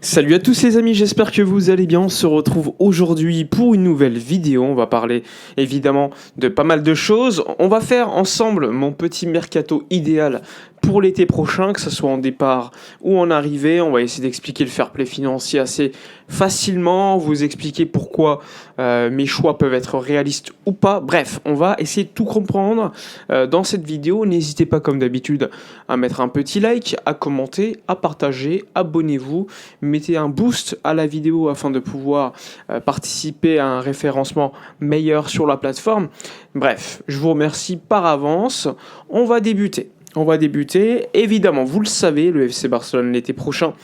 Salut à tous les amis, j'espère que vous allez bien. On se retrouve aujourd'hui pour une nouvelle vidéo. On va parler évidemment de pas mal de choses. On va faire ensemble mon petit mercato idéal pour l'été prochain, que ce soit en départ ou en arrivée. On va essayer d'expliquer le fair play financier assez facilement, vous expliquer pourquoi mes choix peuvent être réalistes ou pas. Bref, on va essayer de tout comprendre dans cette vidéo. N'hésitez pas comme d'habitude à mettre un petit like, à commenter, à partager, abonnez-vous. Mettez un boost à la vidéo afin de pouvoir participer à un référencement meilleur sur la plateforme. Bref, je vous remercie par avance. On va débuter. Évidemment, vous le savez, le FC Barcelone l'été prochain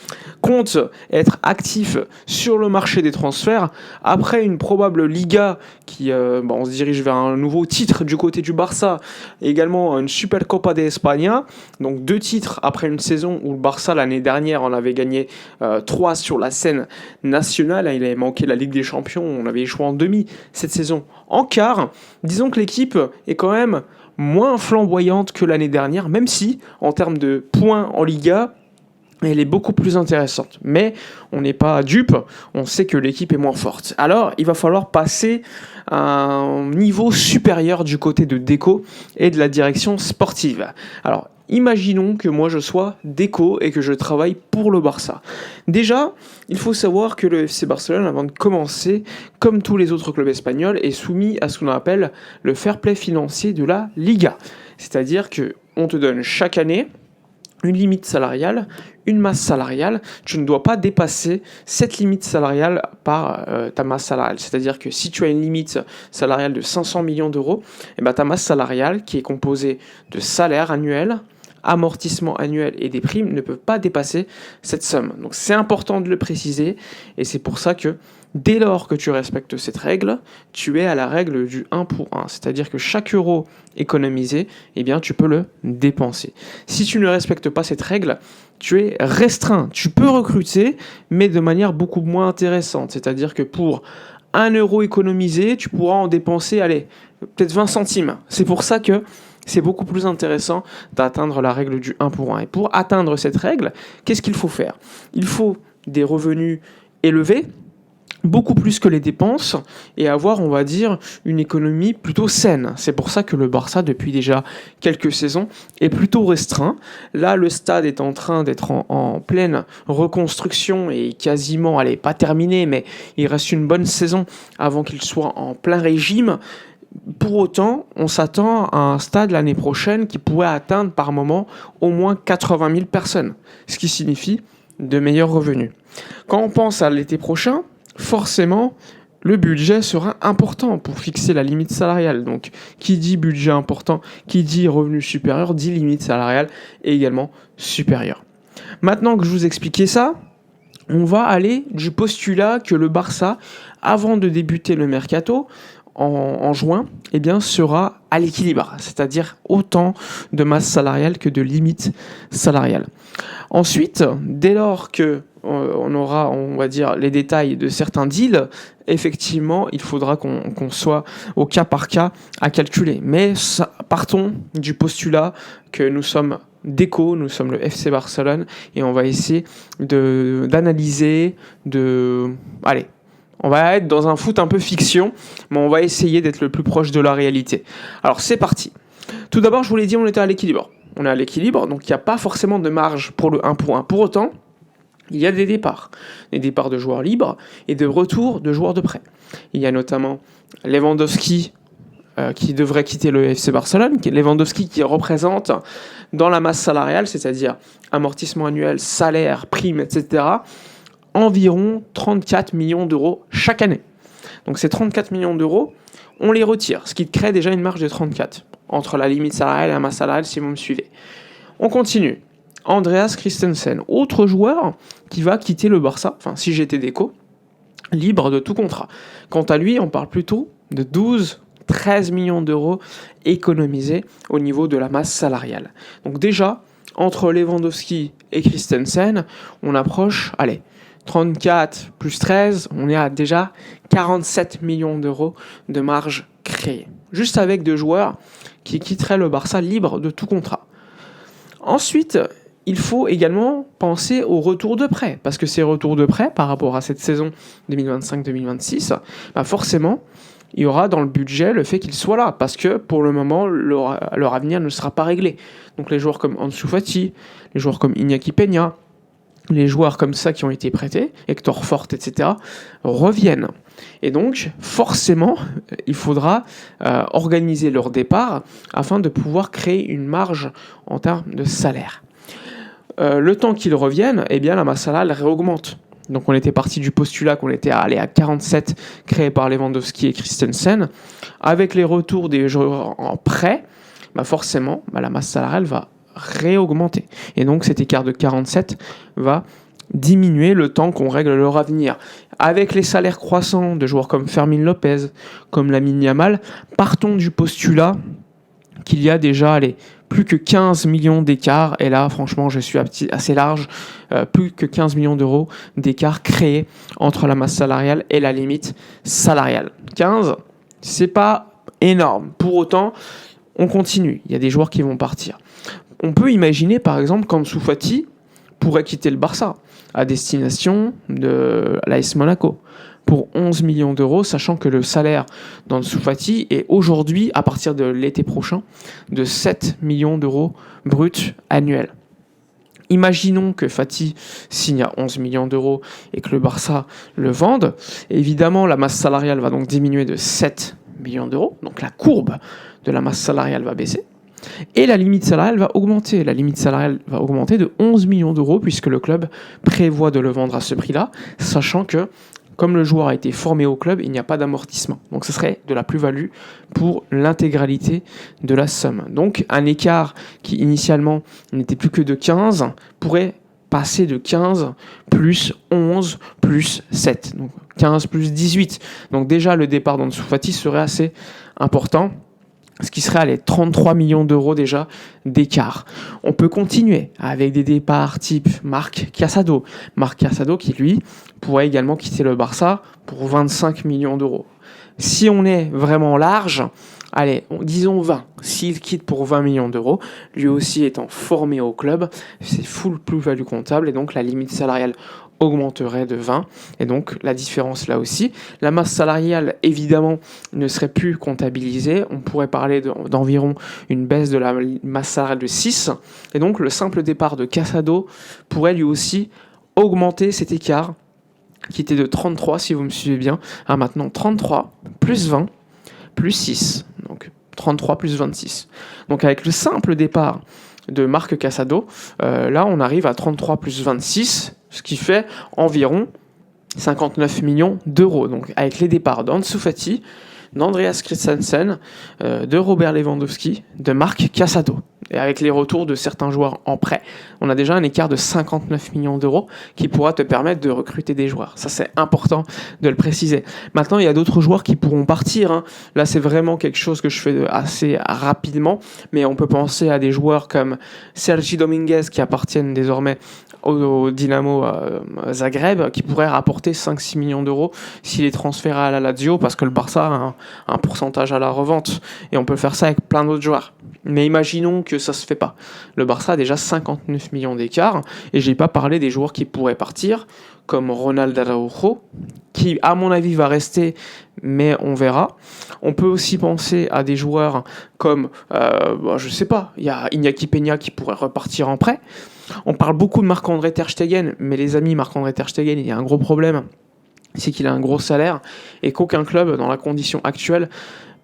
compte être actif sur le marché des transferts après une probable Liga qui on se dirige vers un nouveau titre du côté du Barça, et également une Supercopa de España, donc 2 titres après une saison où le Barça l'année dernière en avait gagné 3 sur la scène nationale. Il avait manqué la Ligue des Champions, on avait échoué en demi cette saison en quart. Disons que l'équipe est quand même moins flamboyante que l'année dernière, même si, en termes de points en Liga, elle est beaucoup plus intéressante. Mais on n'est pas dupe, on sait que l'équipe est moins forte. Alors, il va falloir passer à un niveau supérieur du côté de Deco et de la direction sportive. Alors, imaginons que moi je sois Deco et que je travaille pour le Barça. Déjà, il faut savoir que le FC Barcelone, avant de commencer, comme tous les autres clubs espagnols, est soumis à ce qu'on appelle le fair play financier de la Liga. C'est-à-dire qu'on te donne chaque année une limite salariale, une masse salariale. Tu ne dois pas dépasser cette limite salariale par ta masse salariale. C'est-à-dire que si tu as une limite salariale de 500 millions d'euros, et ben ta masse salariale, qui est composée de salaire annuel, amortissement annuel et des primes, ne peut pas dépasser cette somme. Donc c'est important de le préciser, et c'est pour ça que dès lors que tu respectes cette règle, tu es à la règle du 1 pour 1. C'est-à-dire que chaque euro économisé, eh bien, tu peux le dépenser. Si tu ne respectes pas cette règle, tu es restreint. Tu peux recruter, mais de manière beaucoup moins intéressante. C'est-à-dire que pour 1 euro économisé, tu pourras en dépenser, allez, peut-être 20 centimes. C'est pour ça que c'est beaucoup plus intéressant d'atteindre la règle du 1 pour 1. Et pour atteindre cette règle, qu'est-ce qu'il faut faire ? Il faut des revenus élevés, beaucoup plus que les dépenses, et avoir, on va dire, une économie plutôt saine. C'est pour ça que le Barça, depuis déjà quelques saisons, est plutôt restreint. Là, le stade est en train d'être en pleine reconstruction et quasiment, allez, pas terminé, mais il reste une bonne saison avant qu'il soit en plein régime. Pour autant, on s'attend à un stade l'année prochaine qui pourrait atteindre par moment au moins 80 000 personnes, ce qui signifie de meilleurs revenus. Quand on pense à l'été prochain, forcément, le budget sera important pour fixer la limite salariale. Donc, qui dit budget important, qui dit revenu supérieur, dit limite salariale également supérieure. Maintenant que je vous ai expliqué ça, on va aller du postulat que le Barça, avant de débuter le mercato, en juin, eh bien, sera à l'équilibre, c'est-à-dire autant de masse salariale que de limite salariale. Ensuite, dès lors que on aura, on va dire, les détails de certains deals, effectivement, il faudra qu'on soit au cas par cas à calculer. Mais partons du postulat que nous sommes Deco, nous sommes le FC Barcelone, et on va essayer d'analyser, allez, on va être dans un foot un peu fiction, mais on va essayer d'être le plus proche de la réalité. Alors c'est parti. Tout d'abord, je vous l'ai dit, on était à l'équilibre. On est à l'équilibre, donc il n'y a pas forcément de marge pour le 1 pour 1. Pour autant, il y a des départs de joueurs libres et de retours de joueurs de prêt. Il y a notamment Lewandowski qui devrait quitter le FC Barcelone, Lewandowski qui représente dans la masse salariale, c'est-à-dire amortissement annuel, salaire, prime, etc., environ 34 millions d'euros chaque année. Donc ces 34 millions d'euros, on les retire, ce qui crée déjà une marge de 34, entre la limite salariale et la masse salariale, si vous me suivez. On continue. Andreas Christensen, autre joueur qui va quitter le Barça, enfin si j'étais Deco, libre de tout contrat. Quant à lui, on parle plutôt de 13 millions d'euros économisés au niveau de la masse salariale. Donc déjà, entre Lewandowski et Christensen, on approche, 34 plus 13, on est à déjà 47 millions d'euros de marge créée. Juste avec 2 joueurs qui quitteraient le Barça libre de tout contrat. Ensuite, il faut également penser aux retours de prêt, parce que ces retours de prêt, par rapport à cette saison 2025-2026, forcément, il y aura dans le budget le fait qu'ils soient là, parce que pour le moment, leur avenir ne sera pas réglé. Donc les joueurs comme Ansu Fati, les joueurs comme Iñaki Peña, les joueurs comme ça qui ont été prêtés, Hector Fort, etc., reviennent. Et donc, forcément, il faudra organiser leur départ afin de pouvoir créer une marge en termes de salaire. Le temps qu'ils reviennent, eh bien, la masse salariale réaugmente. Donc on était parti du postulat qu'on était allé à 47 créés par Lewandowski et Christensen. Avec les retours des joueurs en prêt, forcément, la masse salariale va réaugmenter. Et donc cet écart de 47 va diminuer le temps qu'on règle leur avenir. Avec les salaires croissants de joueurs comme Fermín López, comme Lamine Yamal, partons du postulat qu'il y a déjà plus que 15 millions d'écarts, et là franchement je suis assez large, plus que 15 millions d'euros d'écart créés entre la masse salariale et la limite salariale. 15, c'est pas énorme. Pour autant, on continue, il y a des joueurs qui vont partir. On peut imaginer par exemple qu'Ansu Fati pourrait quitter le Barça à destination de l'AS Monaco pour 11 millions d'euros, sachant que le salaire d'Ansu Fati est aujourd'hui, à partir de l'été prochain, de 7 millions d'euros bruts annuels. Imaginons que Fati signe à 11 millions d'euros et que le Barça le vende. Évidemment, la masse salariale va donc diminuer de 7 millions d'euros, donc la courbe de la masse salariale va baisser. Et la limite salariale va augmenter. La limite salariale va augmenter de 11 millions d'euros puisque le club prévoit de le vendre à ce prix-là, sachant que comme le joueur a été formé au club, il n'y a pas d'amortissement. Donc ce serait de la plus-value pour l'intégralité de la somme. Donc un écart qui initialement n'était plus que de 15 pourrait passer de 15 plus 11 plus 7. Donc 15 plus 18. Donc déjà le départ d'Ansu Fati serait assez important, ce qui serait à 33 millions d'euros déjà d'écart. On peut continuer avec des départs type Marc Casado. Marc Casado qui, lui, pourrait également quitter le Barça pour 25 millions d'euros. Si on est vraiment large, disons 20. S'il quitte pour 20 millions d'euros, lui aussi étant formé au club, c'est full plus-value comptable et donc la limite salariale augmenterait de 20, et donc la différence là aussi. La masse salariale, évidemment, ne serait plus comptabilisée. On pourrait parler d'environ une baisse de la masse salariale de 6, et donc le simple départ de Casado pourrait lui aussi augmenter cet écart, qui était de 33, si vous me suivez bien, à maintenant 33, plus 20, plus 6, donc 33 plus 26. Donc avec le simple départ de Marc Casado, là on arrive à 33 plus 26, ce qui fait environ 59 millions d'euros. Donc avec les départs d'Ansu Fati, d'Andreas Christensen, de Robert Lewandowski, de Marc Casado. Et avec les retours de certains joueurs en prêt, on a déjà un écart de 59 millions d'euros qui pourra te permettre de recruter des joueurs. Ça, c'est important de le préciser. Maintenant, il y a d'autres joueurs qui pourront partir. Là, c'est vraiment quelque chose que je fais assez rapidement, mais on peut penser à des joueurs comme Sergi Dominguez qui appartiennent désormais au Dynamo Zagreb, qui pourrait rapporter 5-6 millions d'euros s'il est transféré à la Lazio, parce que le Barça a un pourcentage à la revente, et on peut faire ça avec plein d'autres joueurs. Mais imaginons que ça se fait pas. Le Barça a déjà 59 millions d'écart, et j'ai pas parlé des joueurs qui pourraient partir, comme Ronald Araujo, qui à mon avis va rester, mais on verra. On peut aussi penser à des joueurs comme, je sais pas, il y a Iñaki Peña qui pourrait repartir en prêt. On parle beaucoup de Marc-André Ter Stegen, mais les amis, Marc-André Ter Stegen, il y a un gros problème, c'est qu'il a un gros salaire, et qu'aucun club, dans la condition actuelle,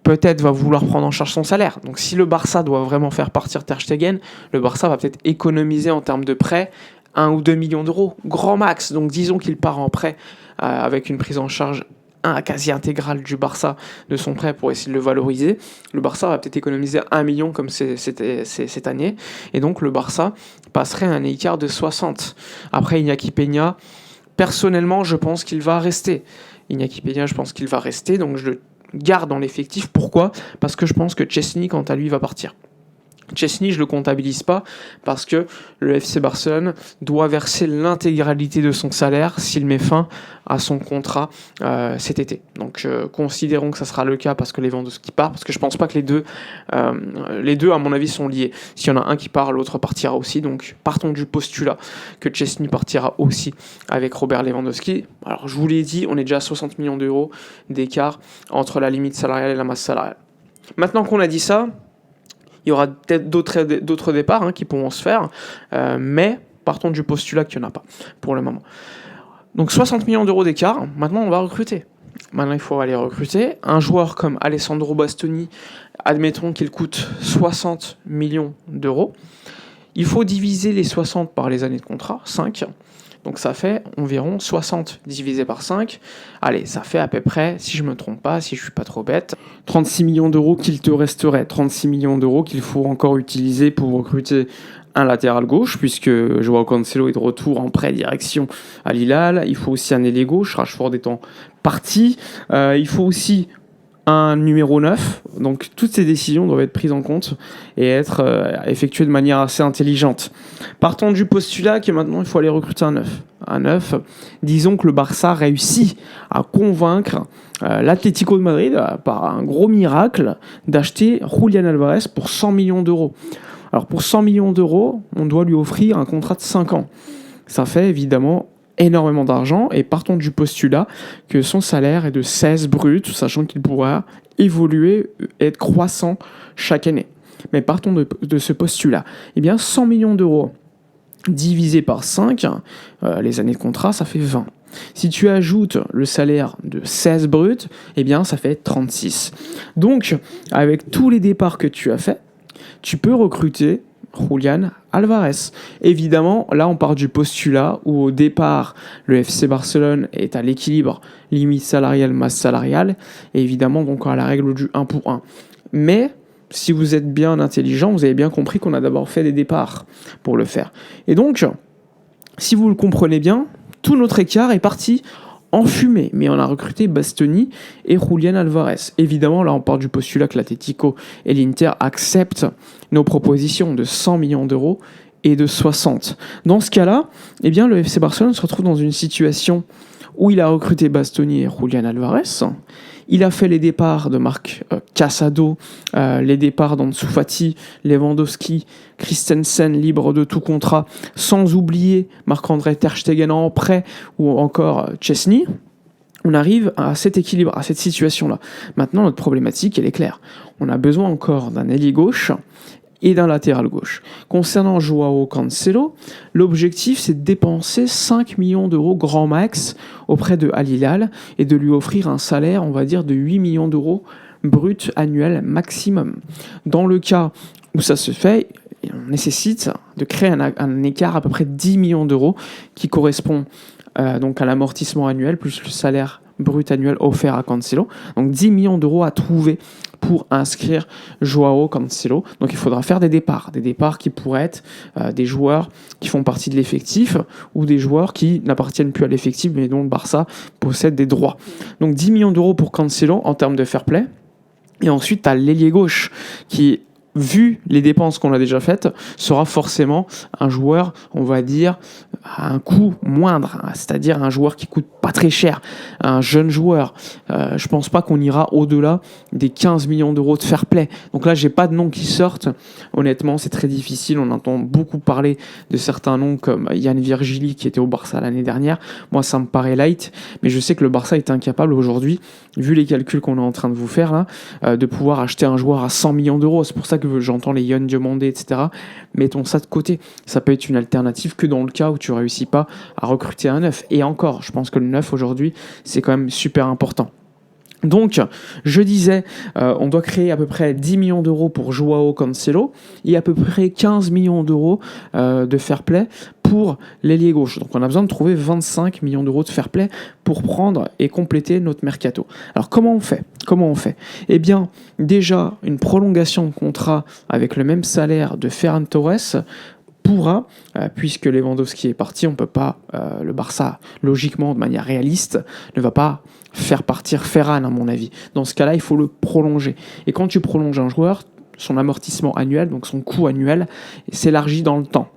peut-être va vouloir prendre en charge son salaire. Donc si le Barça doit vraiment faire partir Ter Stegen, le Barça va peut-être économiser en termes de prêt 1 ou 2 millions d'euros, grand max. Donc disons qu'il part en prêt avec une prise en charge quasi intégrale du Barça de son prêt pour essayer de le valoriser. Le Barça va peut-être économiser 1 million comme c'était cette année, et donc le Barça passerait à un écart de 60. Après Iñaki Peña, personnellement je pense qu'il va rester. Donc je le garde dans l'effectif. Pourquoi ? Parce que je pense que Chesney, quant à lui, va partir. Chesney, je ne le comptabilise pas parce que le FC Barcelone doit verser l'intégralité de son salaire s'il met fin à son contrat cet été. Donc considérons que ça sera le cas parce que Lewandowski part, parce que je ne pense pas que les deux, à mon avis, sont liés. S'il y en a un qui part, l'autre partira aussi. Donc partons du postulat que Chesney partira aussi avec Robert Lewandowski. Alors je vous l'ai dit, on est déjà à 60 millions d'euros d'écart entre la limite salariale et la masse salariale. Maintenant qu'on a dit ça, il y aura peut-être d'autres départs qui pourront se faire, mais partons du postulat qu'il n'y en a pas pour le moment. Donc 60 millions d'euros d'écart, maintenant on va recruter. Maintenant il faut aller recruter. Un joueur comme Alessandro Bastoni, admettons qu'il coûte 60 millions d'euros. Il faut diviser les 60 par les années de contrat, 5. Donc ça fait environ 60 divisé par 5. Allez, ça fait à peu près, si je ne me trompe pas, si je ne suis pas trop bête, 36 millions d'euros qu'il te resterait. 36 millions d'euros qu'il faut encore utiliser pour recruter un latéral gauche, puisque Joao Cancelo est de retour en prêt direction à Al-Hilal. Il faut aussi un ailier gauche, Rashford étant parti. Il faut aussi un numéro 9, donc toutes ces décisions doivent être prises en compte et être effectuées de manière assez intelligente. Partons du postulat que maintenant il faut aller recruter un 9. Un 9, disons que le Barça réussit à convaincre l'Atlético de Madrid, par un gros miracle, d'acheter Julián Álvarez pour 100 millions d'euros. Alors pour 100 millions d'euros, on doit lui offrir un contrat de 5 ans. Ça fait évidemment énormément d'argent, et partons du postulat que son salaire est de 16 brut, sachant qu'il pourra évoluer et être croissant chaque année. Mais partons de ce postulat. Eh bien, 100 millions d'euros divisé par 5, les années de contrat, ça fait 20. Si tu ajoutes le salaire de 16 brut, eh bien, ça fait 36. Donc, avec tous les départs que tu as faits, tu peux recruter Julián Álvarez. Évidemment, là on part du postulat où au départ le FC Barcelone est à l'équilibre limite salariale, masse salariale, et évidemment donc à la règle du 1 pour 1. Mais si vous êtes bien intelligent, vous avez bien compris qu'on a d'abord fait des départs pour le faire. Et donc, si vous le comprenez bien, tout notre écart est parti en fumée, mais on a recruté Bastoni et Julián Álvarez. Évidemment, là, on part du postulat que l'Atlético et l'Inter acceptent nos propositions de 100 millions d'euros et de 60. Dans ce cas-là, eh bien, le FC Barcelone se retrouve dans une situation où il a recruté Bastoni et Julián Álvarez. Il a fait les départs de Marc Casado, les départs d'Ansu Fati, Lewandowski, Christensen libre de tout contrat, sans oublier Marc-André Ter Stegen en prêt ou encore Chesney. On arrive à cet équilibre, à cette situation-là. Maintenant, notre problématique, elle est claire. On a besoin encore d'un ailier gauche et d'un latéral gauche. Concernant Joao Cancelo, l'objectif c'est de dépenser 5 millions d'euros grand max auprès de Al-Hilal et de lui offrir un salaire, on va dire, de 8 millions d'euros brut annuel maximum. Dans le cas où ça se fait, on nécessite de créer un écart à peu près 10 millions d'euros qui correspond donc à l'amortissement annuel plus le salaire brut annuel offert à Cancelo. Donc 10 millions d'euros à trouver pour inscrire Joao Cancelo. Donc il faudra faire des départs qui pourraient être des joueurs qui font partie de l'effectif ou des joueurs qui n'appartiennent plus à l'effectif mais dont le Barça possède des droits. Donc 10 millions d'euros pour Cancelo en termes de fair play. Et ensuite, tu as l'ailier gauche qui, vu les dépenses qu'on a déjà faites, sera forcément un joueur, on va dire, à un coût moindre, c'est-à-dire un joueur qui coûte pas très cher, un jeune joueur. Je pense pas qu'on ira au-delà des 15 millions d'euros de fair play. Donc là, j'ai pas de noms qui sortent. Honnêtement, c'est très difficile. On entend beaucoup parler de certains noms comme Yann Virgili qui était au Barça l'année dernière. Moi, ça me paraît light, mais je sais que le Barça est incapable aujourd'hui, vu les calculs qu'on est en train de vous faire là, de pouvoir acheter un joueur à 100 millions d'euros. C'est pour ça que j'entends les Young Diomandé, etc. Mettons ça de côté. Ça peut être une alternative que dans le cas où tu réussis pas à recruter un neuf. Et encore, je pense que le neuf aujourd'hui, c'est quand même super important. Donc, je disais, on doit créer à peu près 10 millions d'euros pour Joao Cancelo et à peu près 15 millions d'euros de fair play pour l'ailier gauche. Donc, on a besoin de trouver 25 millions d'euros de fair play pour prendre et compléter notre mercato. Alors, comment on fait ? Eh bien, déjà, une prolongation de contrat avec le même salaire de Ferran Torres pourra, puisque Lewandowski est parti, on peut pas, le Barça, logiquement, de manière réaliste, ne va pas faire partir Ferran, à mon avis. Dans ce cas-là, il faut le prolonger. Et quand tu prolonges un joueur, son amortissement annuel, donc son coût annuel, s'élargit dans le temps.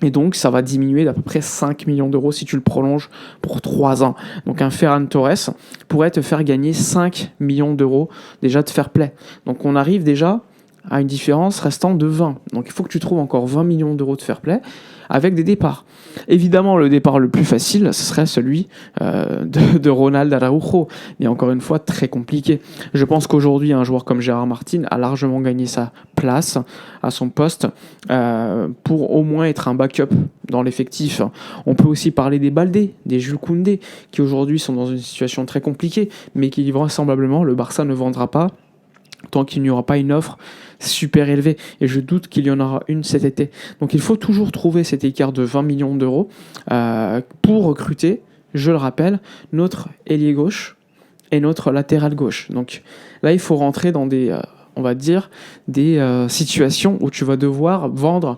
Et donc, ça va diminuer d'à peu près 5 millions d'euros si tu le prolonges pour 3 ans. Donc, un Ferran Torres pourrait te faire gagner 5 millions d'euros déjà de fair play. Donc, on arrive déjà à une différence restant de 20. Donc, il faut que tu trouves encore 20 millions d'euros de fair play avec des départs. Évidemment, le départ le plus facile, ce serait celui de Ronald Araujo. Mais encore une fois, très compliqué. Je pense qu'aujourd'hui, un joueur comme Gérard Martin a largement gagné sa place à son poste pour au moins être un backup dans l'effectif. On peut aussi parler des Baldé, des Jules Koundé, qui aujourd'hui sont dans une situation très compliquée, mais qui vraisemblablement, le Barça ne vendra pas tant qu'il n'y aura pas une offre super élevée. Et je doute qu'il y en aura une cet été. Donc il faut toujours trouver cet écart de 20 millions d'euros pour recruter, je le rappelle, notre ailier gauche et notre latéral gauche. Donc là, il faut rentrer dans des, on va dire, des situations où tu vas devoir vendre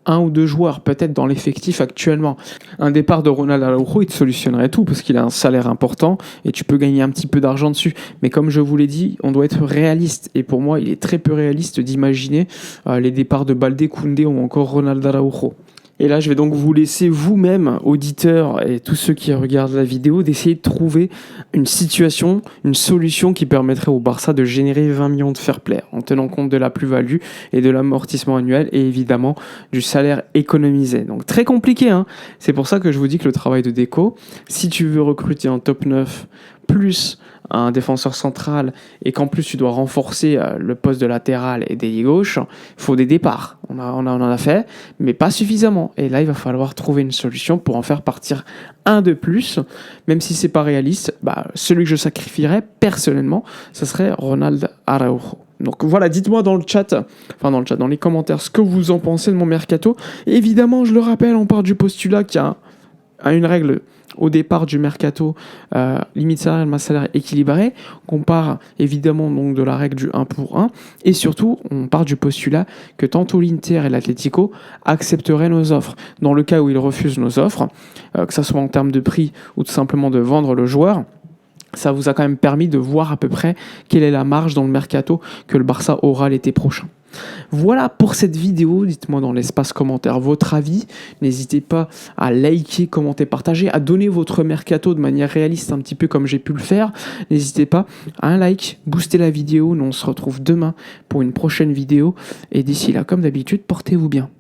un ou deux joueurs peut-être dans l'effectif actuellement. Un départ de Ronald Araujo, il te solutionnerait tout parce qu'il a un salaire important et tu peux gagner un petit peu d'argent dessus. Mais comme je vous l'ai dit, on doit être réaliste. Et pour moi, il est très peu réaliste d'imaginer les départs de Baldé, Koundé ou encore Ronald Araujo. Et là, je vais donc vous laisser vous-même, auditeurs et tous ceux qui regardent la vidéo, d'essayer de trouver une situation, une solution qui permettrait au Barça de générer 20 millions de fair play, en tenant compte de la plus-value et de l'amortissement annuel et évidemment du salaire économisé. Donc très compliqué, hein. C'est pour ça que je vous dis que le travail de Deco, si tu veux recruter un top 9 plus un défenseur central et qu'en plus tu dois renforcer le poste de latéral et d'ailier gauche, il faut des départs. On en a fait, mais pas suffisamment. Et là, il va falloir trouver une solution pour en faire partir un de plus, même si c'est pas réaliste. Celui que je sacrifierais personnellement, ce serait Ronald Araujo. Donc voilà, dites-moi dans les commentaires, ce que vous en pensez de mon mercato. Et évidemment, je le rappelle, on part du postulat qu'il y a une règle au départ du mercato, limite salaire et masse salaire équilibré, qu'on part évidemment donc de la règle du 1 pour 1, et surtout on part du postulat que tantôt l'Inter et l'Atlético accepteraient nos offres. Dans le cas où ils refusent nos offres, que ce soit en termes de prix ou tout simplement de vendre le joueur, ça vous a quand même permis de voir à peu près quelle est la marge dans le mercato que le Barça aura l'été prochain. Voilà pour cette vidéo, dites-moi dans l'espace commentaire votre avis, n'hésitez pas à liker, commenter, partager, à donner votre mercato de manière réaliste un petit peu comme j'ai pu le faire, n'hésitez pas à un like, booster la vidéo, nous on se retrouve demain pour une prochaine vidéo et d'ici là comme d'habitude portez-vous bien.